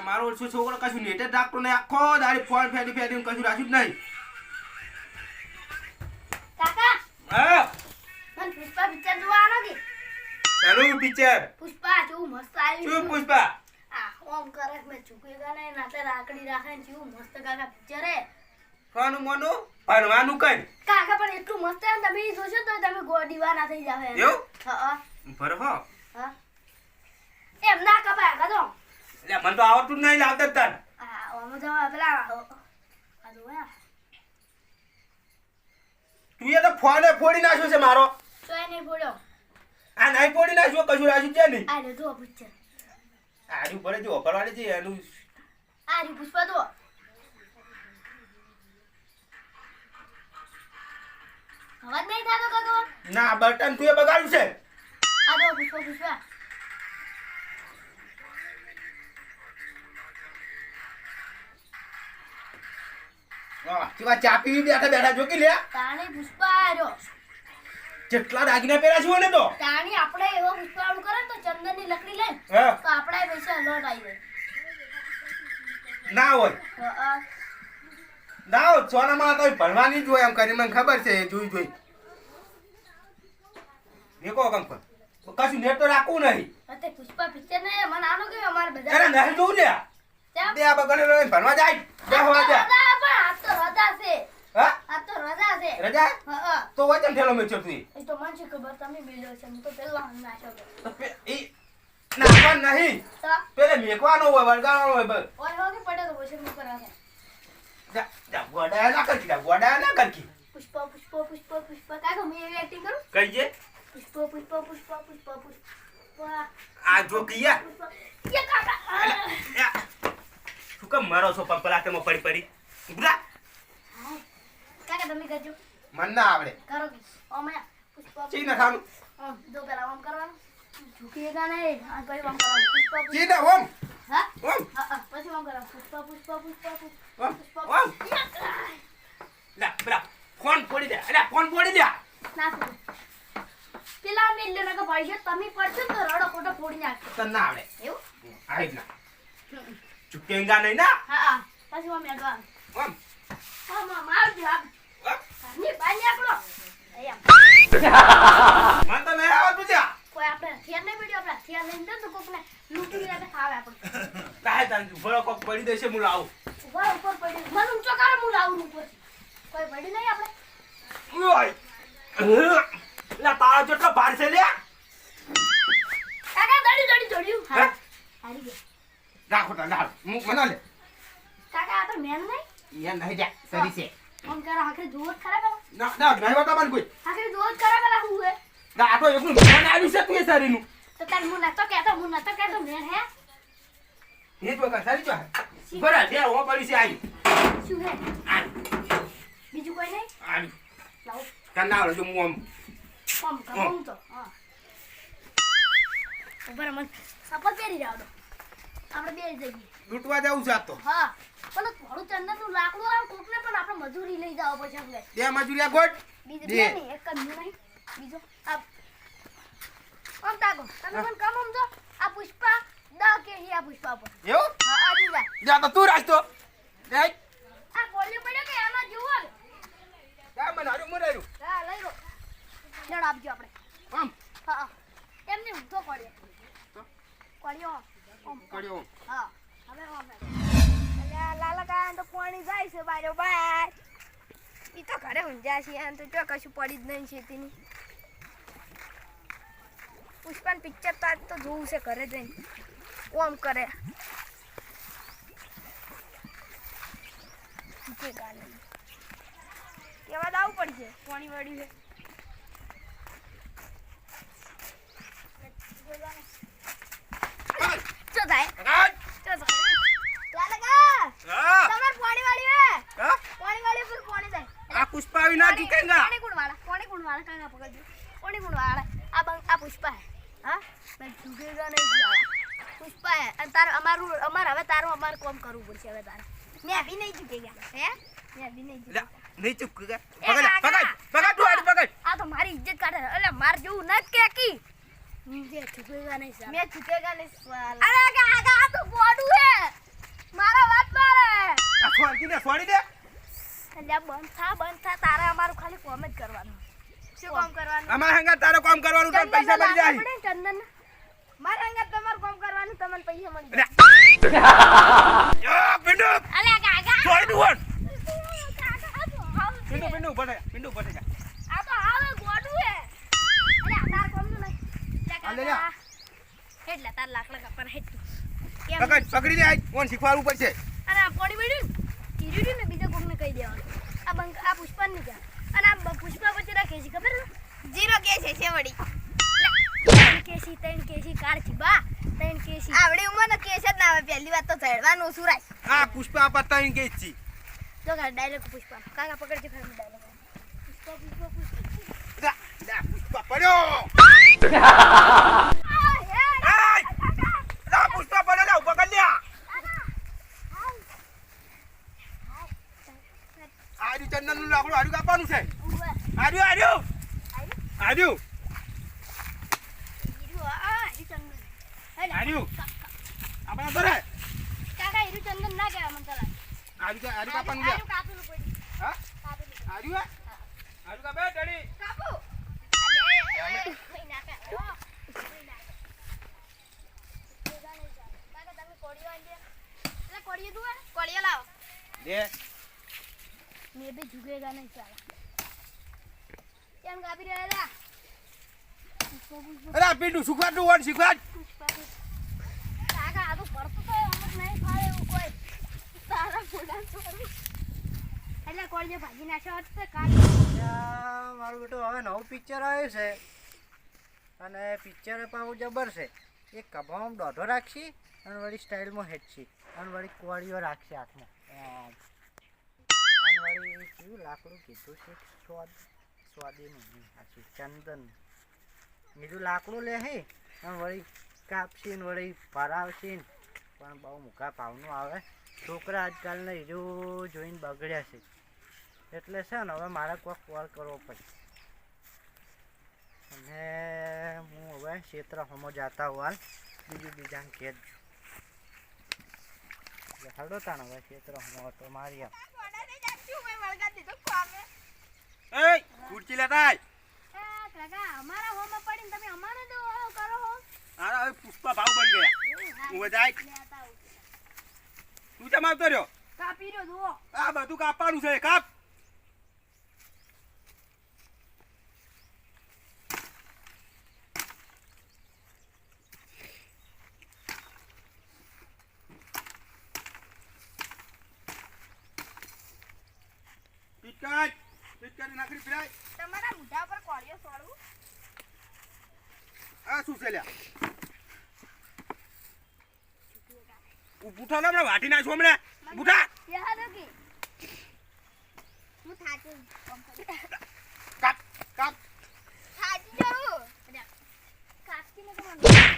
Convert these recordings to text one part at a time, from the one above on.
મારો ઓછો છોકરો કશું નેટે રાખતો નહીં, આખો દાડી ફોન ફેરી ફેરીને કશું રાખ્યું જ નહીં. કાકા હા મને પુષ્પા પિક્ચર જોવાનો કે ચાલો પિક્ચર. પુષ્પા કેવું મસ્ત આવ્યું શું પુષ્પા? આ ઓમ કરે મે ઝુકેગા ને નાતે રાકડી રાખે ને કેવું મસ્ત કાકા પિક્ચર હે. કોનું મોનું ભણવાનું કઈ કાકા પણ એટલું મસ્ત હે તમે જોશો તો તમે દીવાના થઈ જાવ હે. એવું? હા ભર હો હા એમ ના કપાય કાતો એટલે મને તો આવડતું જ નહીં લાવતા તન. આ ઓમ જો પેલા આ જો હે તું એ તો ફોને ફોડી નાખ્યો છે મારો. તો એ નહીં બોલ્યો આ નહીં ફોડી નાખ્યો, કશું રાખ્યું છે નહીં. આ લે જો પિક્ચર આડી ઉપર જો ઓફરવાળી છે એનું. આ રી પુષ્પા જો અવાજ નહીં થાતો કાકો ના બટન તું એ બગાડ્યું છે. આ જો પુષ્પા પુષ્પા કેવા ચાપી બેઠા બેઠા જોકી લે. તાણી પુષ્પા આર્યો જેટલા દાગીના પહેર્યા છું ને તો તાણી આપણે એવો પુષ્પાળું કરે ને તો ચંદનની લકડી લઈ હા તો આપણા પૈસા લોટ આવી જાય. ના હોય હા ના હોય સોનામાં તો ભણવાની જ હોય એમ કરી મને ખબર છે. જોઈ મેકો કંકર કશું નેટ તો રાખવું નહીં. તે પુષ્પા પિક્ચર ને મને આનો કે અમારે અરે બધા નહીં જોઉં લે કેમ? બે બગડે લઈને ભણવા જાય બે હોવા જા. રજા પણ આ તો રજા છે હા આ તો રજા છે રજા હા તો વચન ઠેલો મેચો તું એ તો મને શું ખબર તમે બેલ્યો છે હું તો પેલા નાખ્યો તો તો ઈ નાખવા નહીં તો પેલે મેકવાનો હોય વળગાડવાનો હોય બસ. ઓય હોગે પડે તો પછી હું કરા જા જા ગોડા ના કરકી પુષ્પા પુષ્પા પુષ્પા પુષ્પા કાકો મેં એવી એક્ટિંગ કરું કહીએ પુષ્પા પુષ્પા પુષ્પા પુષ્પા પુષ્પા આ જો કિયા પુષ્પા ये કાકા શું કેમ મારો છો પંપલાટેમાં પડી પડી ઉભરા કાકા તમે કરજો મન ના આવડે કરો કે ઓમે પુષ્પા ચી ના ખાનું જો પેલા ઓમ કરવાનું ઝુકેગા નહીં આ પછી ઓમ કરવાનું પુષ્પા ચી પુષ્પા ના ઓમ હા ઓમ હા પછી ઓમ કરવાનું પુષ્પા પુષ્પા પુષ્પા ઓમ પુષ્પા ઓમ લા બરા ફોન ફોડી દે અરે ફોન ફોડી દે ના પેલા મિલ લેના કે પૈસા તમે પડશે તો રડો કોટો ફોડી નાખો તને ના આવડે એવું આઈ ના ચુકેંગા નહીં ના હા પછી ઓમ એગા ઓમ ઓમ મારજો આપ ની પાણી આપણો અહીંયા મન તો નહીં આવતું જા કોઈ આપણે થિયર નહીં પડ્યો આપણે થિયર લઈને તો કોકને લૂંટી લે ખાવે આપણે કાય તાન ભરો કોક પડી દેશે હું લાવું ઉપર ઉપર પડી મને ઊંચો કરે હું લાવું ઉપર કોઈ પડી નહીં આપણે ઓય લા તારા જેટલો ભાર છે લે કાકા દડ્યું હા હારી ગયો રાખો તા લાવ મના લે કાકા આપણે મેન નહીં યે નહીં જા સરી છે ઓમ કરે આખરે જોત ખરા પેલા ના ના નહીં બતા બન કોઈ આખરે જોત ખરા પેલા હું હે ના આ તો એકલું મન આવી છે તું એ સરીનું તો તાર હું નતો કહેતો મેન હે એ તો કા સરી જો બરા દે ઓ પડી છે આવી શું હે આ બીજું કોઈ નહીં આવી લાવ કના જો મોમ કમ તો હા ઉપર મન સપોર્ટ કરી જાવ તો આપણે બે જઈએ લૂટવા જાવું છે આ તો હા પણ થોડું ચંદનનું લાકડું આમ કોકને પણ આપણે મજૂરી લઈ જાવ પછી આપણે બે મજૂરિયા ગોટ બીજું દે. નહીં એક જ નહીં બીજો આ આમ તાકો તમે મને કમ સમજો આ પુષ્પા કે આ પુષ્પા પર એવું હા આ જા જા તો તું રાખતો દેખ આ ગોળીઓ પડ્યો કે આમાં જુઓ જા મને હારું મરાયું હા લઈ લો જણ આપજો આપણે આમ હા એમને ઊંધો પડ્યો પડ્યો ઓમ કર્યો હા હવે ઓમ અલ્યા લાલા કાન તો પાણી જાય છે બાજો બાય ઈ તો ઘરે ઊંઝા છે આમ તો જો કશું પડી જ નહીં ખેતીની પુષ્પાન પિક્ચર તો આજ તો જોવું છે ઘરે જઈને ઓમ કરે કેવા દાવું પડશે પાણી વળ્યું છે ચો થાય ચો થાય લાલા કા હા તમાર પાણી વાળી હે હા પાણી વાળી પર પાણી જાય આ પુષ્પા આવી ના ચૂકેંગા પાણી કોણ વાળા કાકા પકડજો પાણી કોણ વાળા આ પુષ્પા હે હા મેં ઝુકેગા નહીં વાળા પુષ્પા હે અને તાર અમાર કામ કરવું પડશે હવે તારે મેં અભી નહીં ઝુકેગા હે મેં અભી નહીં લે નહીં ચૂકેગા એ પકડ પકડ તું આડી પકડ આ તો મારી ઇજ્જત કાઢે એટલે માર જેવું ન કે કી મેં ઝુકેગા નહીં સાલા મેં ઝુકેગા નહીં સાલા અરે કાકા આ તો બોડું હે અંકિતને છોડી દે. એટલે આ બંધ થા તારે અમારું ખાલી કોમ જ કરવાનું. શું કામ કરવાનું? અમારા હંગાત તારે કામ કરવાનું તને પૈસા મળી જાય. ચંદન મારા અંગત તમારું કામ કરવાનું તમને પૈસા મળી જાય. યો પિંડુ અલે કાકા છોડી દઉં વળ. પિંડુ પિંડુ ઉપર થઈ જા, પિંડુ ઉપર થઈ જા. આ તો આવે ગોડું હે. અલે તાર કોમનું નહીં. આ લે લે. એટલે તાર લાકડા કપર હેટ. પકડી લે આજ કોણ શીખવાડવું પડશે. અને આ પોડી મેડ્યું કીધું ને બીજા કોકને કહી દેવાનું. આ પુષ્પાન ની જા. અને આ પુષ્પા પછી રાખે છે ખબર છે? 0 કેસ છે વડી. 3 કેસી કાર છે બા 3 કેસી. આવડી ઉંમરનો કેસ જ ના આવે. પહેલી વાત તો ચડવાનું સુરાજ. આ પુષ્પા પત્તા ઇન કેસ છી. જો કા ડાયલોગ પુષ્પા કાકા પકડજે ફેર ડાયલોગ. પુષ્પા જા પુષ્પા પડ્યો. પુષ્પા પડ્યો લે ઉભા કર લે. આર્યું ચંદનનું લાકડું આર્યું કાપવાનું છે. આર્યું આર્યું આપણા તો રે કાકા હીરું ચંદન ના કહેવા મન તો લાગે. આર્યું કાપવાનું છે. કાપુનું પડી. હા કાપુનું. આર્યું આર્યું કાપે ડડી. કાપુ. કોળિયો લાવો. દે મેં भी झुकेगा नहीं साला. કેમ કાપી રહ્યા હતા? અરે પિંડુ શીખવાડું વણ શીખવાડ. કાકા આ તો પડતો તો અમુક નહીં ફાવે એવું કોઈ. તારા ફોડા છોડી. એટલે કોળિયો ભાજી નાખ્યો હોત તો કાઢ. મારું બેટું હવે નવું પિક્ચર આવ્યું છે અને પિક્ચર પાછું જબર છે. એક કભામાં દોઢો રાખશી અને વળી સ્ટાઇલમાં હેડશી અને વળી કોળીઓ રાખશે હાથમાં. અને વળી કેવું લાકડું કીધું છે સ્વાદીનું સાચું ચંદન બીજું લાકડું લે હે અને વળી કાપશી ને વળી ભરાવશી ને પણ બહુ મૂકા ભાવનું આવે. છોકરા આજકાલના હીરો જોઈને બગડ્યા છે એટલે છે ને હવે મારે કોઈ કોલ કરવો પડે. અને હું હવે ક્ષેત્ર હમો જાતા હોવાલ બીજાને કહેજો હડો તાણ હવે ક્ષેત્ર હમો તો મારી એ કુર્ચી લેતા આય. કાકા અમારા હોમાં પડીને તમે અમારે તો કરો હો. આરા હવે પુષ્પા ભાવ બન ગયા. હું જાય તું કેમ આવતો રહ્યો? કાપી રહ્યો જુઓ. આ બધું કાપવાનું છે કાપ. પિટકારી નાખરી ફિરાય. તમારા મુઢા પર કોળિયો સોળવું. આ શું છે લ્યા? બુઠા ના વાટી નાખો હમણે. બુઠા યહા દોકી. હું થાચું કામ કરી. કાપ કાપ. થાચી જાઉં. કાપકી ને તો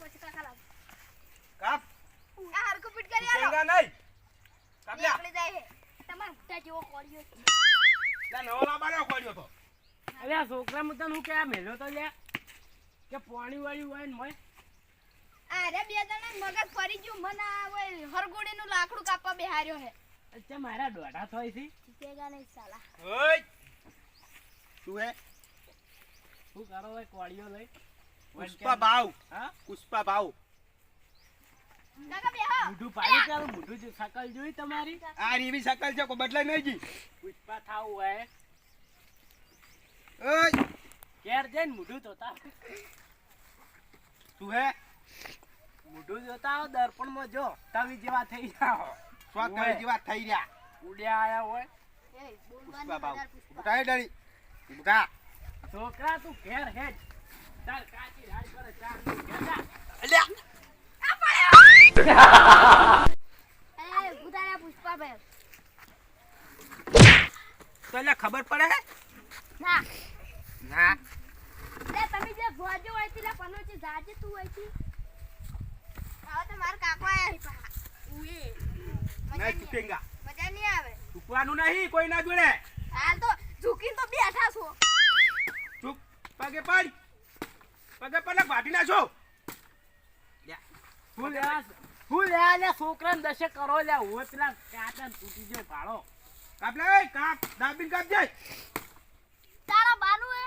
પછી કાકા લાવ. કાપ. આ હરકો પીટ કરી આલો. કેંગા નહીં. કાપ લ્યા. નીકળી જાય હે. તમારા મુઢા જેવો કોળિયો. લા નવો લાબાનો કોડ્યો તો. અરે આ છોકરા મુદ્દા હું કે આ મેલો તો લે કે પાણી વાળ્યું હોય ને મોય અરે બે જણા મગજ ફરી ગયું મને આ હરગોડીનું લાકડું કાપવા બેહાર્યો હે. અચ્છા મારા દોઢા થાય છે જીતેગા નહીં સાલા. ઓય શું હે? શું કરો હોય કોળીઓ લઈ પુષ્પા ભાવ. હા પુષ્પા ભાવ. કાકા બેહો. મૂઢું પાડી ચાલો મૂઢું જો શકલ જોઈ તમારી આ રીવી શકલ છે કોઈ બદલાય નહીં જી. પુષ્પા થાવું હોય ઓય ઘેર જઈને મૂઢું જોતા શું હે? મૂઢું જોતા આવો દર્પણમાં જો તમે જેવા થઈ જાઓ સ્વાદ કરે જેવા થઈ રહ્યા. ઉડ્યા આયા હોય એ પુષ્પા બોલવાની ભાવ. વધારે પુષ્પા. બુઠા હે ડરી. બુઠા. છોકરા તું ઘેર હેડ તાર કાચી રાડ કરે ચાર ઘેર જા અલ્યા. એ ભૂતાના પુષ્પા ભાઈ. તો એટલે ખબર પડે હે? ના ના. લે તમે જે ગોજો હોય છે લે પનોચી જાજે તું હોય છે. હવે તો માર કાકો આયા હી પા. ઉએ. નહીં ચૂકેંગા. મજા નહીં આવે. ચૂકવાનું નહીં કોઈ ના જોડે. હાલ તો ઝૂકીને તો બેઠા છો. ચૂક પગે પડ. પગે પડ વાટી નાખો. તું લેવા હું લે છોકરાને દશે કરો લે હું પેલા કાચા તૂટી જાય ભાડો કાપ લે કાપ દાબીન કાપ જાય તારા બાનું હે